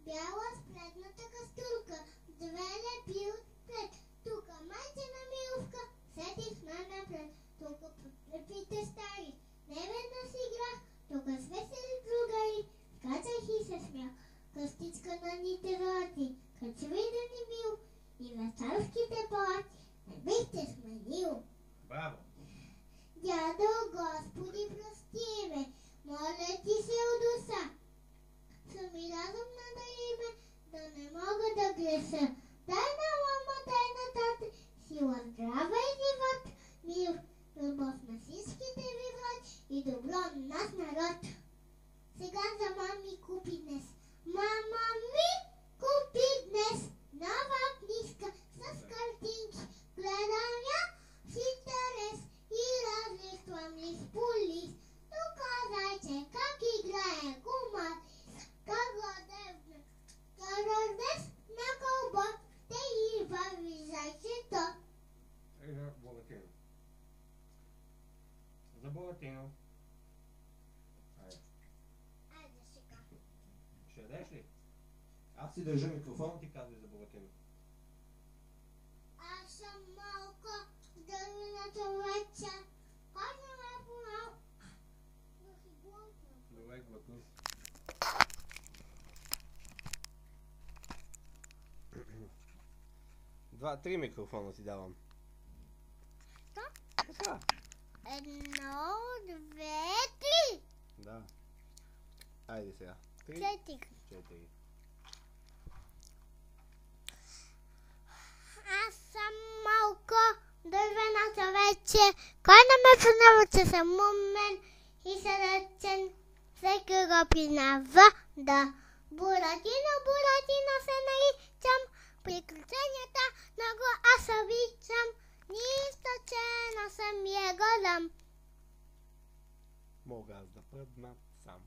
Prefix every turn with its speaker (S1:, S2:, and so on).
S1: Бяла с предната каструлка, две лепи отпред. Тука майчина Миловка, седи с мен напред. Тука подкрепите стари, неведнъж играх. Тука с весели другари, скачах и се смях. Къстичка на нитерати, качвидени мил и на царските палати не бихте сменил.
S2: Браво!
S1: Дядо, Господи, прости ме, моля ти се от уса. Сами разум надари ме, да не мога да греша. Дай на мама, дай на тате, сила, здрава и живот, мир, любов на всичките ви врати и добро на нас народ. Сега за мами купи днес. Мама ми купи днес нова книжка с картинки. Гледам я с интерес и разлиствам лист по лист. Тук зайче как играе гума, как гладе на кълбо, те и върви зайчето.
S2: За Буратино. За Буратино.
S1: Айде сега.
S2: Ще ядеш ли? Аз си държа микрофона, ти казвай за Буратино.
S1: Аз съм малко дървена човече. Кой не ме е понал? Да си глътна.
S2: Добре, глътни. Три микрофона ти давам.
S1: Що?
S2: Така.
S1: 1, 2, 3.
S2: Да. Айде сега.
S1: 4.
S2: 4.
S1: Аз съм малко дървена човече. Кой не ме познава, че съм умен и сърдечен? Всеки го признава, да. Буратино, Буратино се наричам. Приключенията много аз обичам. Нищо, че не съм я голям.
S2: Мога аз да пръдна сам.